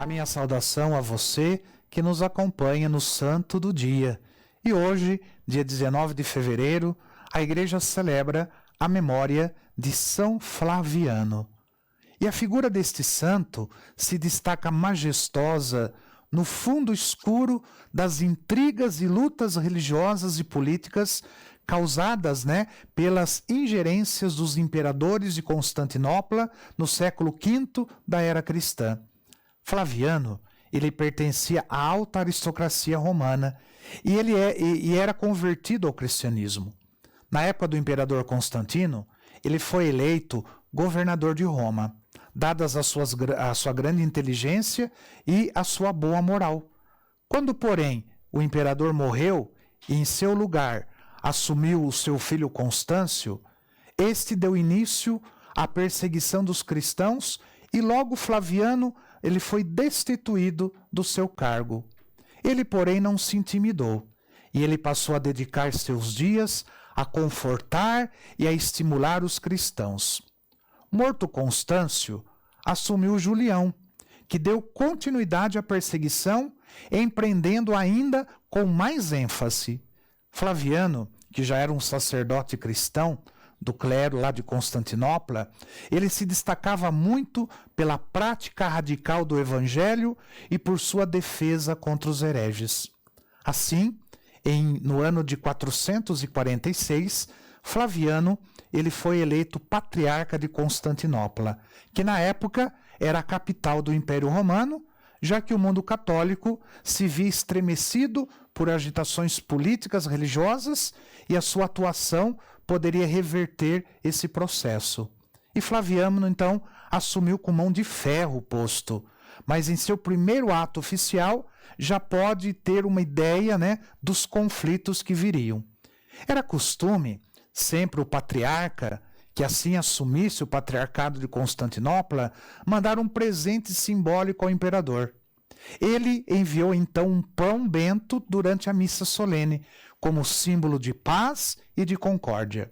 minha saudação a você que nos acompanha no Santo do Dia. E hoje, dia 19 de fevereiro, a Igreja celebra a memória de São Flaviano. E a figura deste santo se destaca majestosa no fundo escuro das intrigas e lutas religiosas e políticas causadas, pelas ingerências dos imperadores de Constantinopla no século V da era cristã. Flaviano, ele pertencia à alta aristocracia romana e ele era convertido ao cristianismo. Na época do imperador Constantino, ele foi eleito governador de Roma, dadas a sua grande inteligência e a sua boa moral. Quando, porém, o imperador morreu e em seu lugar assumiu o seu filho Constâncio, este deu início à perseguição dos cristãos e logo Flaviano ele foi destituído do seu cargo. Ele, porém, não se intimidou e ele passou a dedicar seus dias a confortar e a estimular os cristãos. Morto Constâncio, assumiu Julião, que deu continuidade à perseguição, empreendendo ainda com mais ênfase. Flaviano, que já era um sacerdote cristão do clero lá de Constantinopla, ele se destacava muito pela prática radical do evangelho e por sua defesa contra os hereges. Assim, no ano de 446, Flaviano ele foi eleito patriarca de Constantinopla, que na época era a capital do Império Romano, já que o mundo católico se via estremecido por agitações políticas religiosas e a sua atuação poderia reverter esse processo. E Flaviano, então, assumiu com mão de ferro o posto, mas em seu primeiro ato oficial já pode ter uma ideia, dos conflitos que viriam. Era costume, sempre o patriarca, que assim assumisse o patriarcado de Constantinopla, mandar um presente simbólico ao imperador. Ele enviou então um pão bento durante a missa solene, como símbolo de paz e de concórdia.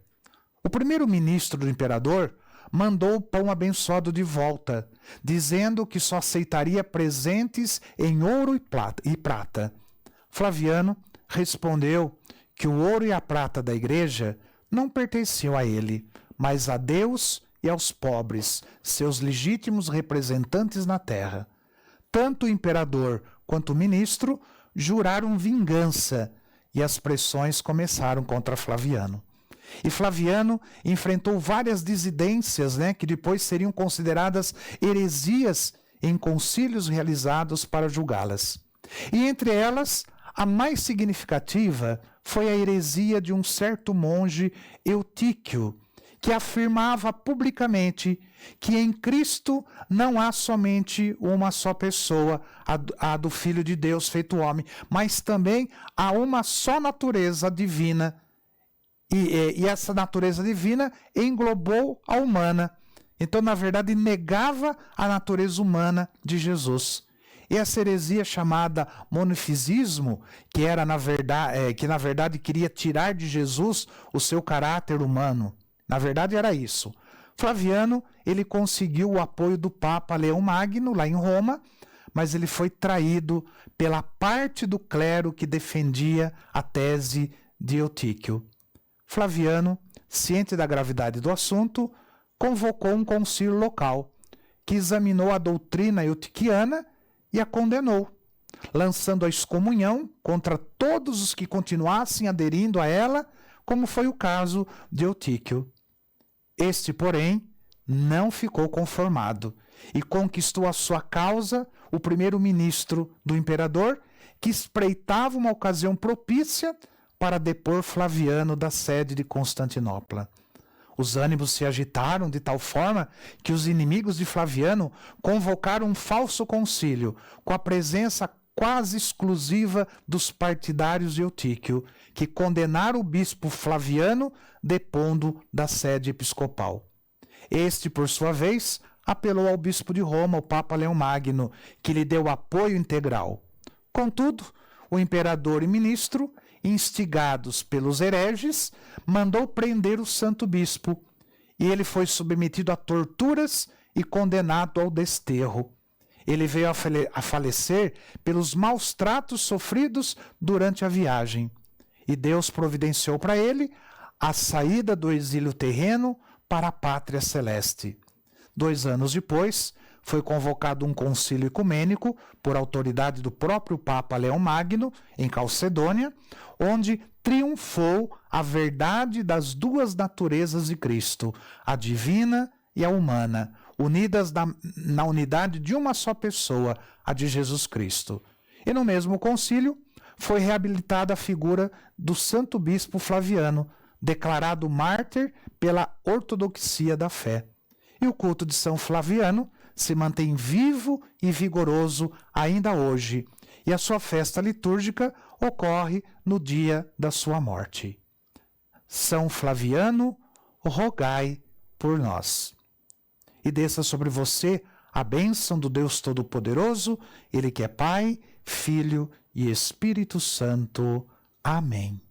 O primeiro-ministro do imperador mandou o pão abençoado de volta, dizendo que só aceitaria presentes em ouro e prata. Flaviano respondeu que o ouro e a prata da igreja não pertenciam a ele, mas a Deus e aos pobres, seus legítimos representantes na terra. Tanto o imperador quanto o ministro juraram vingança e as pressões começaram contra Flaviano. E Flaviano enfrentou várias dissidências, que depois seriam consideradas heresias em concílios realizados para julgá-las. E entre elas, a mais significativa foi a heresia de um certo monge Eutíquio, que afirmava publicamente que em Cristo não há somente uma só pessoa, a do Filho de Deus feito homem, mas também há uma só natureza divina. E essa natureza divina englobou a humana. Então, na verdade, negava a natureza humana de Jesus. E essa heresia chamada monofisismo, que na verdade queria tirar de Jesus o seu caráter humano. Na verdade era isso. Flaviano, ele conseguiu o apoio do Papa Leão Magno, lá em Roma, mas ele foi traído pela parte do clero que defendia a tese de Eutíquio. Flaviano, ciente da gravidade do assunto, convocou um concílio local, que examinou a doutrina eutiquiana e a condenou, lançando a excomunhão contra todos os que continuassem aderindo a ela, como foi o caso de Eutíquio. Este, porém, não ficou conformado e conquistou a sua causa o primeiro-ministro do imperador, que espreitava uma ocasião propícia para depor Flaviano da sede de Constantinopla. Os ânimos se agitaram de tal forma que os inimigos de Flaviano convocaram um falso concílio, com a presença quase exclusiva dos partidários de Eutíquio, que condenaram o bispo Flaviano depondo da sede episcopal. Este, por sua vez, apelou ao bispo de Roma, o Papa Leão Magno, que lhe deu apoio integral. Contudo, o imperador e ministro, instigados pelos hereges, mandou prender o santo bispo, e ele foi submetido a torturas e condenado ao desterro. Ele veio a falecer pelos maus tratos sofridos durante a viagem. E Deus providenciou para ele a saída do exílio terreno para a pátria celeste. 2 anos depois, foi convocado um concílio ecumênico por autoridade do próprio Papa Leão Magno, em Calcedônia, onde triunfou a verdade das duas naturezas de Cristo, a divina e a humana, unidas na unidade de uma só pessoa, a de Jesus Cristo. E no mesmo concílio foi reabilitada a figura do Santo Bispo Flaviano, declarado mártir pela ortodoxia da fé. E o culto de São Flaviano se mantém vivo e vigoroso ainda hoje, e a sua festa litúrgica ocorre no dia da sua morte. São Flaviano, rogai por nós. E desça sobre você a bênção do Deus Todo-Poderoso, Ele que é Pai, Filho e Espírito Santo. Amém.